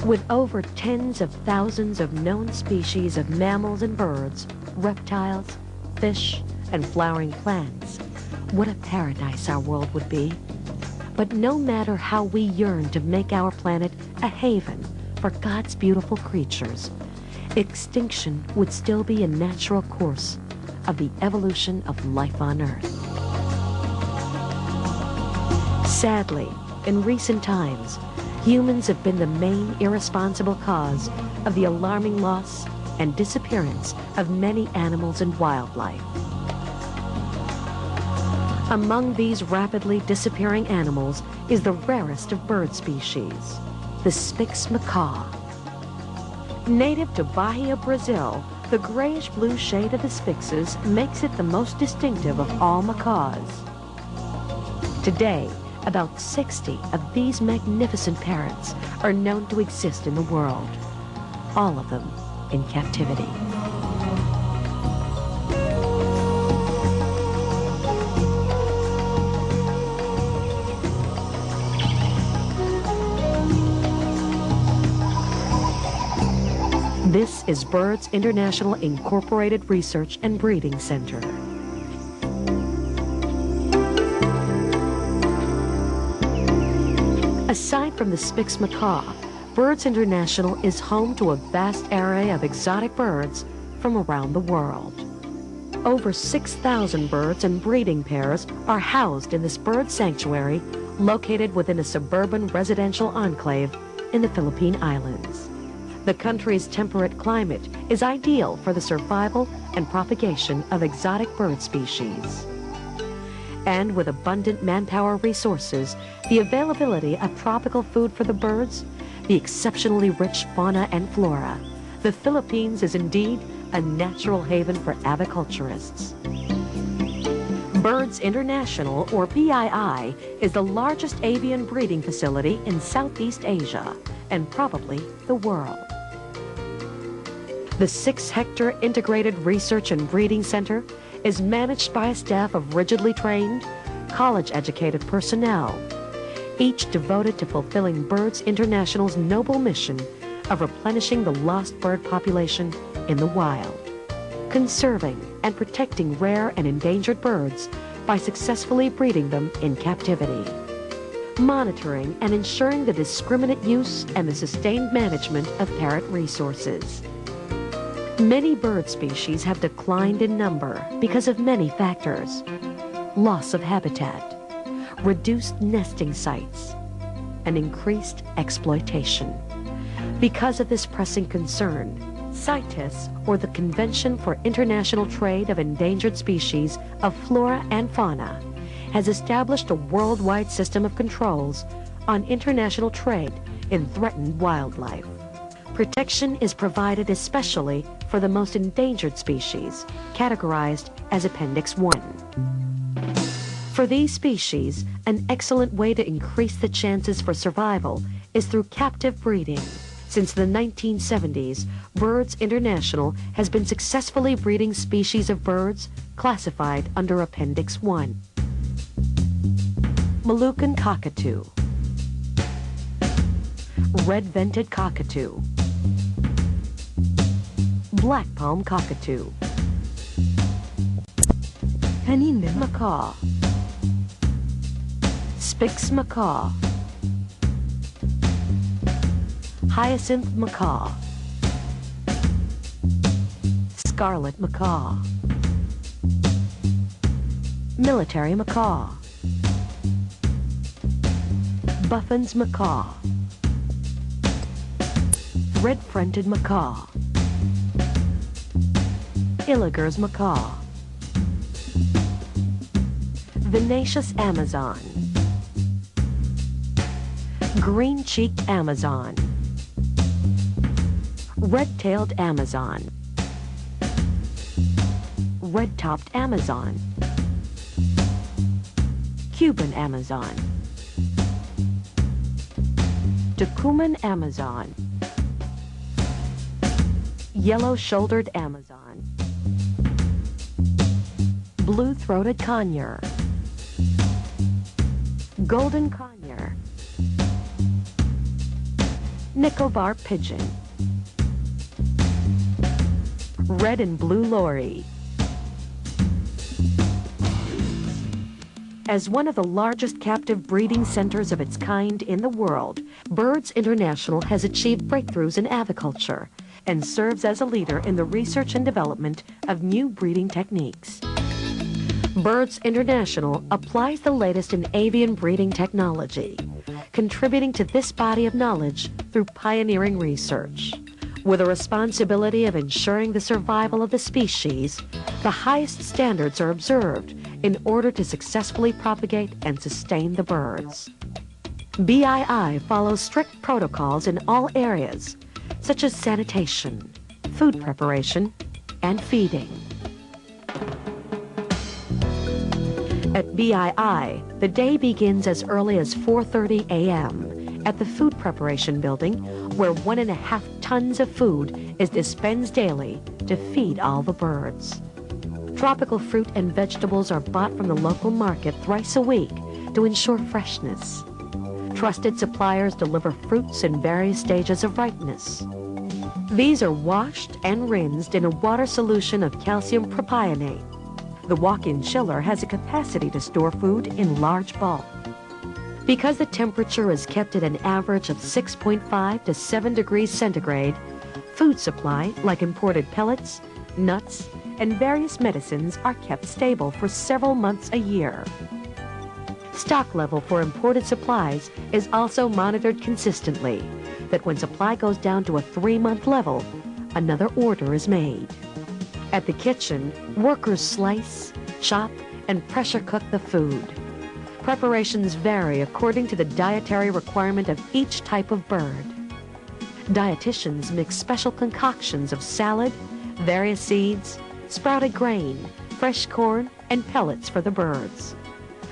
With over tens of thousands of known species of mammals and birds, reptiles, fish, and flowering plants, what a paradise our world would be. But no matter how we yearn to make our planet a haven for God's beautiful creatures, extinction would still be a natural course of the evolution of life on Earth. Sadly, in recent times, humans have been the main irresponsible cause of the alarming loss and disappearance of many animals and wildlife. Among these rapidly disappearing animals is the rarest of bird species, the Spix macaw. Native to Bahia, Brazil, the grayish-blue shade of the spixes makes it the most distinctive of all macaws. Today, about 60 of these magnificent parrots are known to exist in the world, all of them in captivity. This is Birds International Incorporated Research and Breeding Center. Aside from the Spix macaw, Birds International is home to a vast array of exotic birds from around the world. Over 6,000 birds and breeding pairs are housed in this bird sanctuary located within a suburban residential enclave in the Philippine Islands. The country's temperate climate is ideal for the survival and propagation of exotic bird species. And with abundant manpower resources, the availability of tropical food for the birds, the exceptionally rich fauna and flora, the Philippines is indeed a natural haven for aviculturists. Birds International, or BII, is the largest avian breeding facility in Southeast Asia and probably the world. The 6-hectare Integrated Research and Breeding Center is managed by a staff of rigidly trained, college-educated personnel, each devoted to fulfilling Birds International's noble mission of replenishing the lost bird population in the wild, conserving and protecting rare and endangered birds by successfully breeding them in captivity, monitoring and ensuring the discriminate use and the sustained management of parrot resources. Many bird species have declined in number because of many factors: loss of habitat, reduced nesting sites, and increased exploitation. Because of this pressing concern, CITES, or the Convention for International Trade of Endangered Species of Flora and Fauna, has established a worldwide system of controls on international trade in threatened wildlife. Protection is provided especially for the most endangered species, categorized as Appendix 1. For these species, an excellent way to increase the chances for survival is through captive breeding. Since the 1970s, Birds International has been successfully breeding species of birds classified under Appendix 1. Moluccan cockatoo, red-vented cockatoo, black palm cockatoo, macaw, Spix macaw, hyacinth macaw, scarlet macaw, military macaw, Buffin's macaw, red-fronted macaw, Illiger's macaw, venacious Amazon, green-cheeked Amazon, red-tailed Amazon, red-topped Amazon, Cuban Amazon, Tucuman Amazon, yellow-shouldered Amazon, blue-throated conure, golden conure, Nicobar pigeon, red and blue lory. As one of the largest captive breeding centers of its kind in the world, Birds International has achieved breakthroughs in aviculture and serves as a leader in the research and development of new breeding techniques. Birds International applies the latest in avian breeding technology, contributing to this body of knowledge through pioneering research. With a responsibility of ensuring the survival of the species, the highest standards are observed in order to successfully propagate and sustain the birds. BII follows strict protocols in all areas, such as sanitation, food preparation, and feeding. At BII, the day begins as early as 4:30 a.m. at the food preparation building, where 1.5 tons of food is dispensed daily to feed all the birds. Tropical fruit and vegetables are bought from the local market thrice a week to ensure freshness. Trusted suppliers deliver fruits in various stages of ripeness. These are washed and rinsed in a water solution of calcium propionate. The walk-in chiller has a capacity to store food in large bulk. Because the temperature is kept at an average of 6.5 to 7 degrees centigrade, food supply, like imported pellets, nuts, and various medicines, are kept stable for several months a year. Stock level for imported supplies is also monitored consistently, that when supply goes down to a 3-month level, another order is made. At the kitchen, workers slice, chop, and pressure cook the food. Preparations vary according to the dietary requirement of each type of bird. Dietitians mix special concoctions of salad, various seeds, sprouted grain, fresh corn, and pellets for the birds.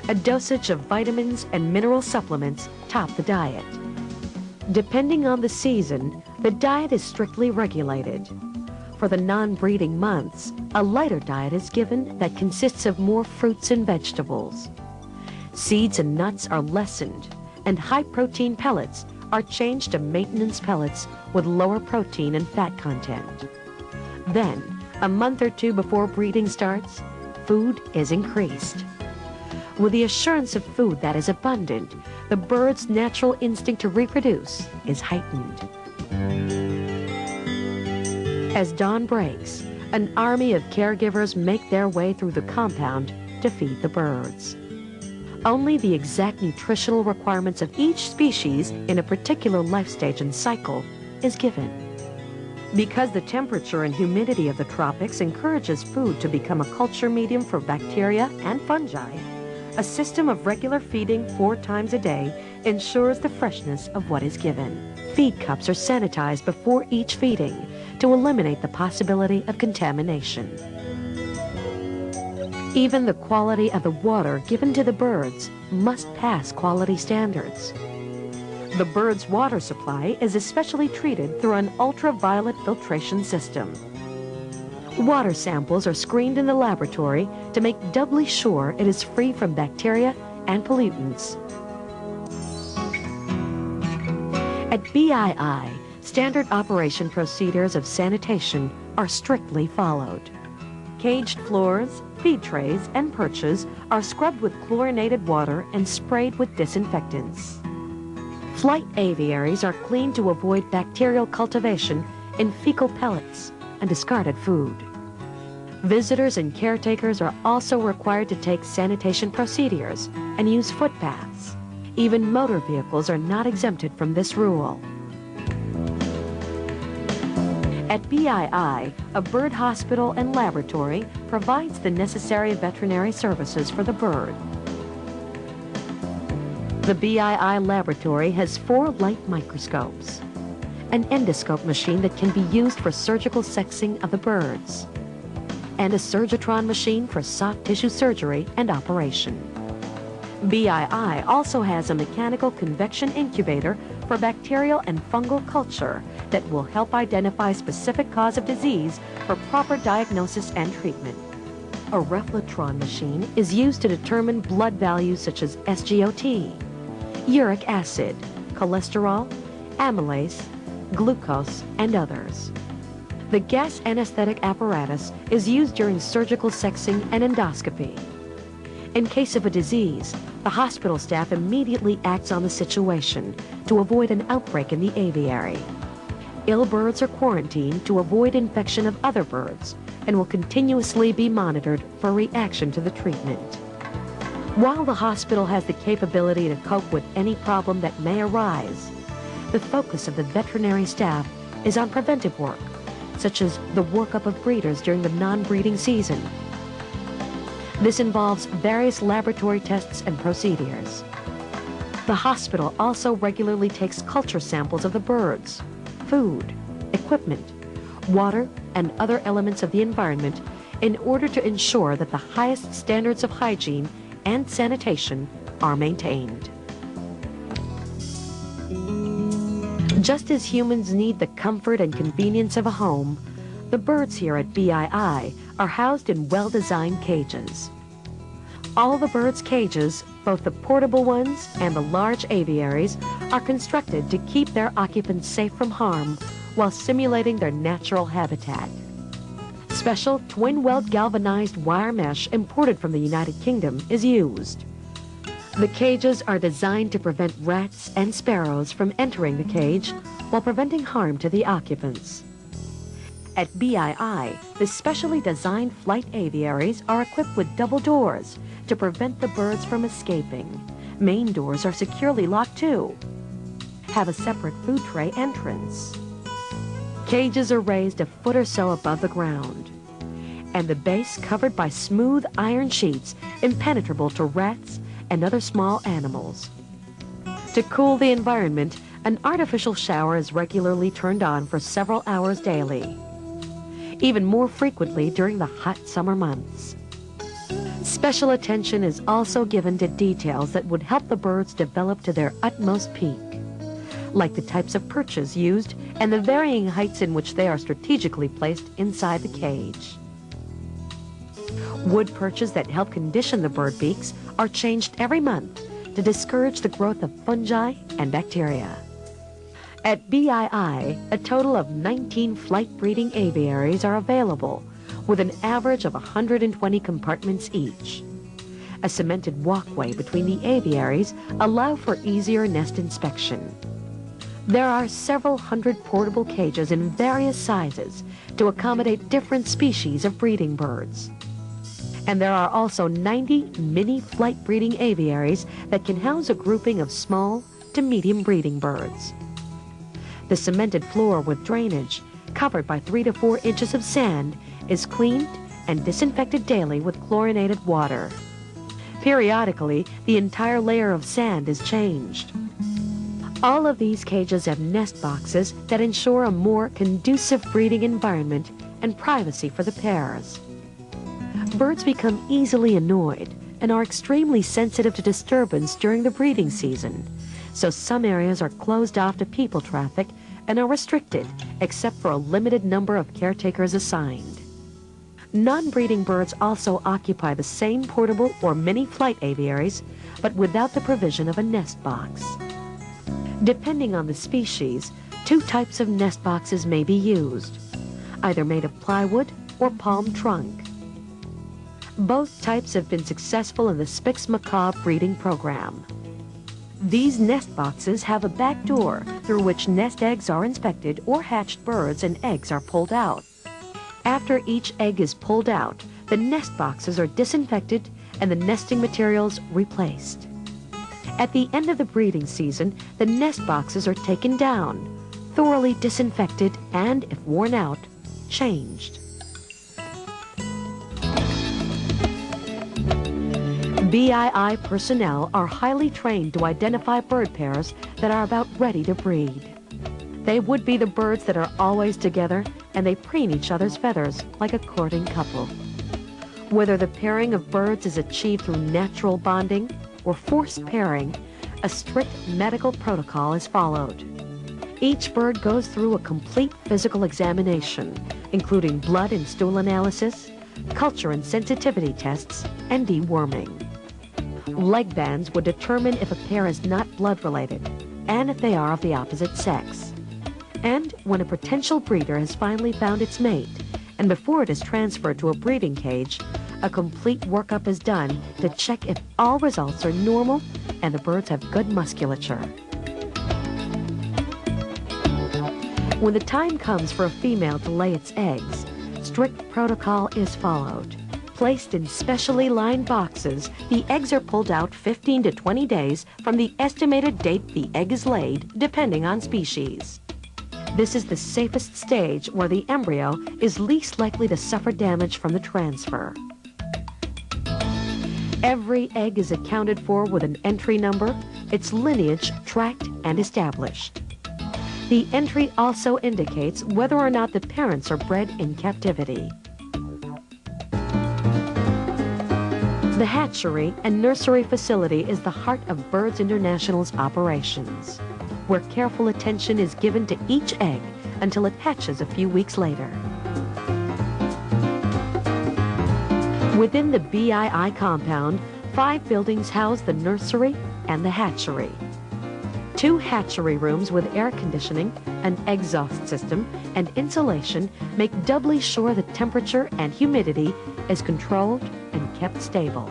A dosage of vitamins and mineral supplements top the diet. Depending on the season, the diet is strictly regulated. For the non-breeding months, a lighter diet is given that consists of more fruits and vegetables. Seeds and nuts are lessened, and high-protein pellets are changed to maintenance pellets with lower protein and fat content. Then, a month or two before breeding starts, food is increased. With the assurance of food that is abundant, the bird's natural instinct to reproduce is heightened. As dawn breaks, an army of caregivers make their way through the compound to feed the birds. Only the exact nutritional requirements of each species in a particular life stage and cycle is given. Because the temperature and humidity of the tropics encourages food to become a culture medium for bacteria and fungi, a system of regular feeding 4 times a day ensures the freshness of what is given. Feed cups are sanitized before each feeding to eliminate the possibility of contamination. Even the quality of the water given to the birds must pass quality standards. The bird's water supply is especially treated through an ultraviolet filtration system. Water samples are screened in the laboratory to make doubly sure it is free from bacteria and pollutants. At BII, standard operation procedures of sanitation are strictly followed. Caged floors, feed trays, and perches are scrubbed with chlorinated water and sprayed with disinfectants. Flight aviaries are cleaned to avoid bacterial cultivation in fecal pellets and discarded food. Visitors and caretakers are also required to take sanitation procedures and use footpaths. Even motor vehicles are not exempted from this rule. At BII, a bird hospital and laboratory provides the necessary veterinary services for the bird. The BII laboratory has 4 light microscopes, an endoscope machine that can be used for surgical sexing of the birds, and a surgitron machine for soft tissue surgery and operation. BII also has a mechanical convection incubator for bacterial and fungal culture that will help identify specific cause of disease for proper diagnosis and treatment. A reflotron machine is used to determine blood values such as SGOT, uric acid, cholesterol, amylase, glucose, and others. The gas anesthetic apparatus is used during surgical sexing and endoscopy. In case of a disease, the hospital staff immediately acts on the situation to avoid an outbreak in the aviary. Ill birds are quarantined to avoid infection of other birds and will continuously be monitored for reaction to the treatment. While the hospital has the capability to cope with any problem that may arise, the focus of the veterinary staff is on preventive work, such as the workup of breeders during the non-breeding season. This involves various laboratory tests and procedures. The hospital also regularly takes culture samples of the birds, food, equipment, water, and other elements of the environment in order to ensure that the highest standards of hygiene and sanitation are maintained. Just as humans need the comfort and convenience of a home, the birds here at BII are housed in well-designed cages. All the birds' cages, both the portable ones and the large aviaries, are constructed to keep their occupants safe from harm while simulating their natural habitat. Special twin-weld galvanized wire mesh imported from the United Kingdom is used. The cages are designed to prevent rats and sparrows from entering the cage while preventing harm to the occupants. At BII, the specially designed flight aviaries are equipped with double doors to prevent the birds from escaping. Main doors are securely locked too. Have a separate food tray entrance. Cages are raised a foot or so above the ground, and the base covered by smooth iron sheets impenetrable to rats and other small animals. To cool the environment, an artificial shower is regularly turned on for several hours daily, even more frequently during the hot summer months. Special attention is also given to details that would help the birds develop to their utmost peak, like the types of perches used and the varying heights in which they are strategically placed inside the cage. Wood perches that help condition the bird beaks are changed every month to discourage the growth of fungi and bacteria. At BII, a total of 19 flight breeding aviaries are available, with an average of 120 compartments each. A cemented walkway between the aviaries allows for easier nest inspection. There are several hundred portable cages in various sizes to accommodate different species of breeding birds. And there are also 90 mini flight breeding aviaries that can house a grouping of small to medium breeding birds. The cemented floor with drainage, covered by 3 to 4 inches of sand, is cleaned and disinfected daily with chlorinated water. Periodically, the entire layer of sand is changed. All of these cages have nest boxes that ensure a more conducive breeding environment and privacy for the pairs. Birds become easily annoyed and are extremely sensitive to disturbance during the breeding season, so some areas are closed off to people traffic and are restricted except for a limited number of caretakers assigned. Non-breeding birds also occupy the same portable or mini flight aviaries, but without the provision of a nest box. Depending on the species, 2 types of nest boxes may be used, either made of plywood or palm trunk. Both types have been successful in the Spix Macaw breeding program. These nest boxes have a back door through which nest eggs are inspected or hatched birds and eggs are pulled out. After each egg is pulled out, the nest boxes are disinfected and the nesting materials replaced. At the end of the breeding season, the nest boxes are taken down, thoroughly disinfected, and, if worn out, changed. BII personnel are highly trained to identify bird pairs that are about ready to breed. They would be the birds that are always together, and they preen each other's feathers like a courting couple. Whether the pairing of birds is achieved through natural bonding or forced pairing, a strict medical protocol is followed. Each bird goes through a complete physical examination, including blood and stool analysis, culture and sensitivity tests, and deworming. Leg bands would determine if a pair is not blood-related and if they are of the opposite sex. And when a potential breeder has finally found its mate, and before it is transferred to a breeding cage, a complete workup is done to check if all results are normal and the birds have good musculature. When the time comes for a female to lay its eggs, strict protocol is followed. Placed in specially lined boxes, the eggs are pulled out 15 to 20 days from the estimated date the egg is laid, depending on species. This is the safest stage where the embryo is least likely to suffer damage from the transfer. Every egg is accounted for with an entry number, its lineage tracked and established. The entry also indicates whether or not the parents are bred in captivity. The hatchery and nursery facility is the heart of Birds International's operations, where careful attention is given to each egg until it hatches a few weeks later. Within the BII compound, 5 buildings house the nursery and the hatchery. 2 hatchery rooms with air conditioning, an exhaust system, and insulation make doubly sure the temperature and humidity is controlled and kept stable.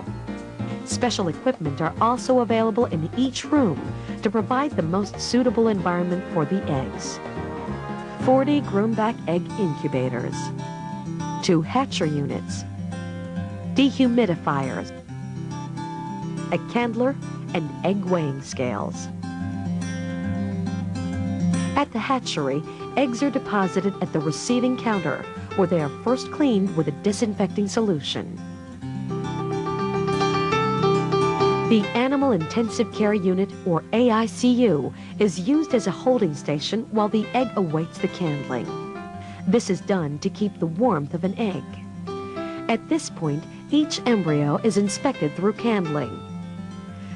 Special equipment are also available in each room to provide the most suitable environment for the eggs. 40 groomback egg incubators, 2 hatcher units, dehumidifiers, a candler, and egg weighing scales. At the hatchery, eggs are deposited at the receiving counter, where they are first cleaned with a disinfecting solution. The Animal Intensive Care Unit, or AICU, is used as a holding station while the egg awaits the candling. This is done to keep the warmth of an egg. At this point, each embryo is inspected through candling.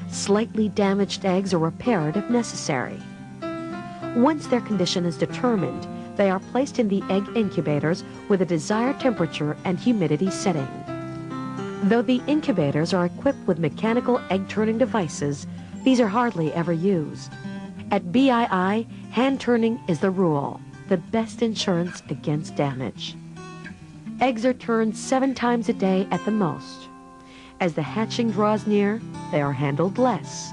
Slightly damaged eggs are repaired if necessary. Once their condition is determined, they are placed in the egg incubators with a desired temperature and humidity setting. Though the incubators are equipped with mechanical egg-turning devices, these are hardly ever used. At BII, hand-turning is the rule, the best insurance against damage. Eggs are turned 7 times a day at the most. As the hatching draws near, they are handled less.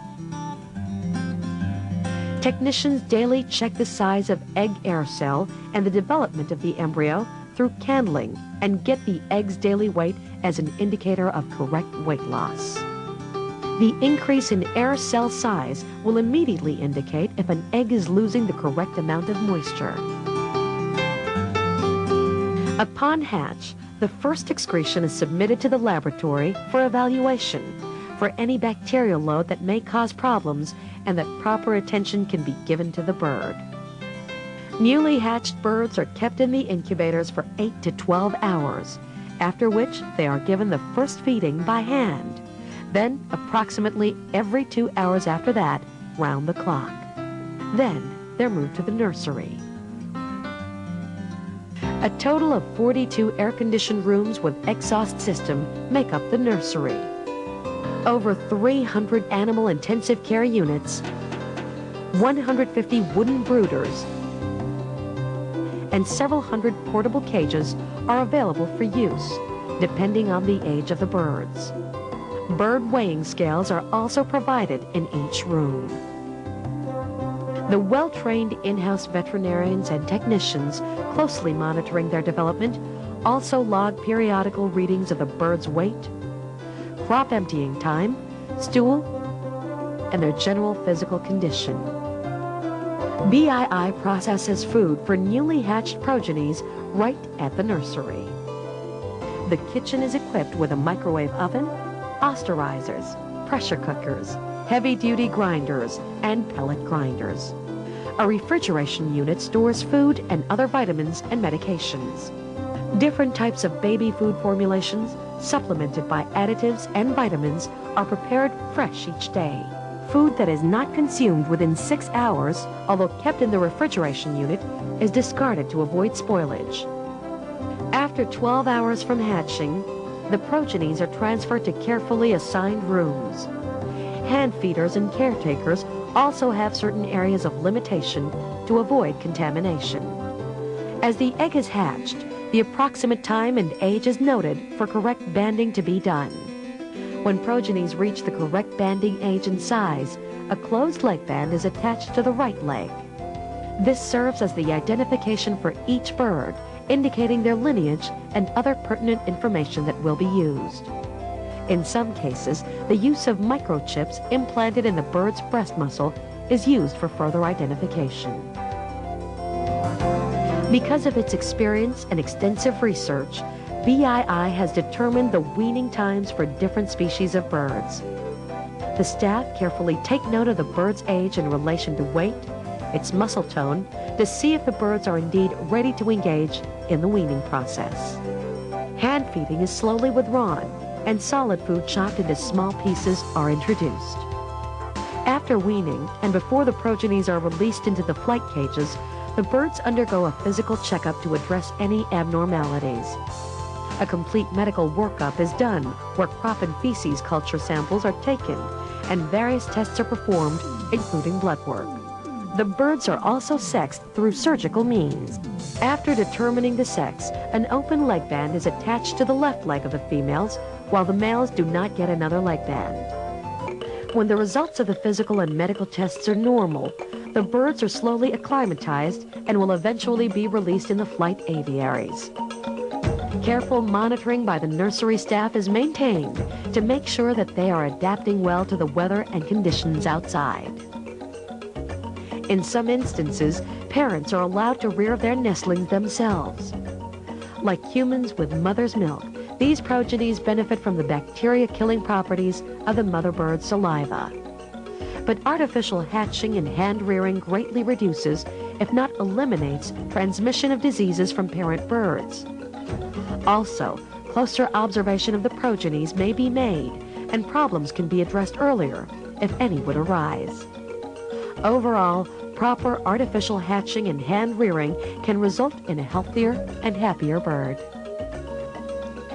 Technicians daily check the size of egg air cell and the development of the embryo through candling and get the egg's daily weight as an indicator of correct weight loss. The increase in air cell size will immediately indicate if an egg is losing the correct amount of moisture. Upon hatch, the first excretion is submitted to the laboratory for evaluation for any bacterial load that may cause problems and that proper attention can be given to the bird. Newly hatched birds are kept in the incubators for 8 to 12 hours, after which they are given the first feeding by hand. Then, approximately every 2 hours after that, round the clock. Then, they're moved to the nursery. A total of 42 air-conditioned rooms with exhaust system make up the nursery. Over 300 animal intensive care units, 150 wooden brooders, and several hundred portable cages are available for use, depending on the age of the birds. Bird weighing scales are also provided in each room. The well-trained in-house veterinarians and technicians closely monitoring their development also log periodical readings of the bird's weight, crop emptying time, stool, and their general physical condition. BII processes food for newly hatched progenies right at the nursery. The kitchen is equipped with a microwave oven, osterizers, pressure cookers, heavy-duty grinders, and pellet grinders. A refrigeration unit stores food and other vitamins and medications. Different types of baby food formulations, supplemented by additives and vitamins, are prepared fresh each day. Food that is not consumed within 6 hours, although kept in the refrigeration unit, is discarded to avoid spoilage. After 12 hours from hatching, the progenies are transferred to carefully assigned rooms. Hand feeders and caretakers also have certain areas of limitation to avoid contamination. As the egg is hatched, the approximate time and age is noted for correct banding to be done. When progenies reach the correct banding age and size, a closed leg band is attached to the right leg. This serves as the identification for each bird, indicating their lineage and other pertinent information that will be used. In some cases, the use of microchips implanted in the bird's breast muscle is used for further identification. Because of its experience and extensive research, BII has determined the weaning times for different species of birds. The staff carefully take note of the bird's age in relation to weight, its muscle tone, to see if the birds are indeed ready to engage in the weaning process. Hand feeding is slowly withdrawn, and solid food chopped into small pieces are introduced. After weaning, and before the progenies are released into the flight cages, the birds undergo a physical checkup to address any abnormalities. A complete medical workup is done, where crop and feces culture samples are taken, and various tests are performed, including blood work. The birds are also sexed through surgical means. After determining the sex, an open leg band is attached to the left leg of the females, while the males do not get another leg band. When the results of the physical and medical tests are normal, the birds are slowly acclimatized and will eventually be released in the flight aviaries. Careful monitoring by the nursery staff is maintained to make sure that they are adapting well to the weather and conditions outside. In some instances, parents are allowed to rear their nestlings themselves. Like humans with mother's milk, these progenies benefit from the bacteria-killing properties of the mother bird's saliva. But artificial hatching and hand-rearing greatly reduces, if not eliminates, transmission of diseases from parent birds. Also, closer observation of the progenies may be made, and problems can be addressed earlier, if any would arise. Overall, proper artificial hatching and hand-rearing can result in a healthier and happier bird.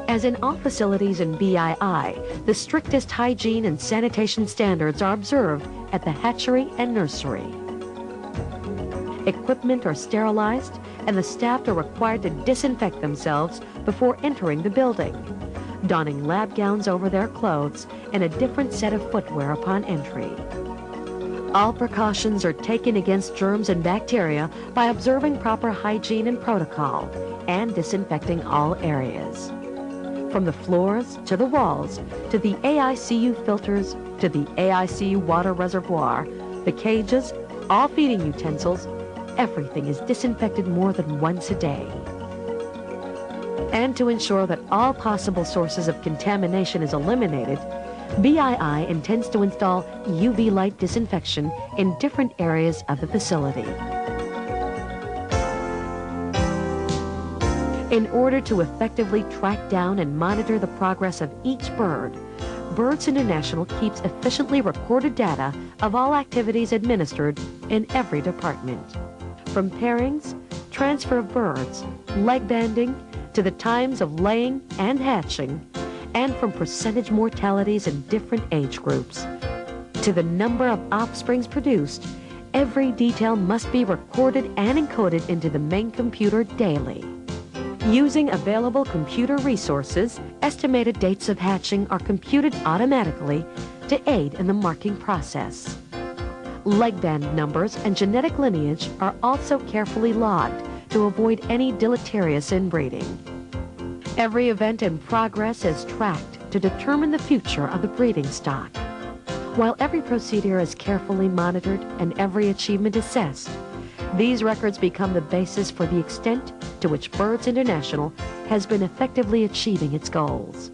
As in all facilities in BII, the strictest hygiene and sanitation standards are observed at the hatchery and nursery. Equipment are sterilized, and the staff are required to disinfect themselves before entering the building, donning lab gowns over their clothes and a different set of footwear upon entry. All precautions are taken against germs and bacteria by observing proper hygiene and protocol and disinfecting all areas. From the floors to the walls, to the AICU filters, to the AICU water reservoir, the cages, all feeding utensils, everything is disinfected more than once a day. And to ensure that all possible sources of contamination is eliminated, BII intends to install UV light disinfection in different areas of the facility. In order to effectively track down and monitor the progress of each bird, Birds International keeps efficiently recorded data of all activities administered in every department. From pairings, transfer of birds, leg banding, to the times of laying and hatching, and from percentage mortalities in different age groups, to the number of offsprings produced, every detail must be recorded and encoded into the main computer daily. Using available computer resources, estimated dates of hatching are computed automatically to aid in the marking process. Leg band numbers and genetic lineage are also carefully logged to avoid any deleterious inbreeding. Every event in progress is tracked to determine the future of the breeding stock. While every procedure is carefully monitored and every achievement assessed, these records become the basis for the extent to which Birds International has been effectively achieving its goals.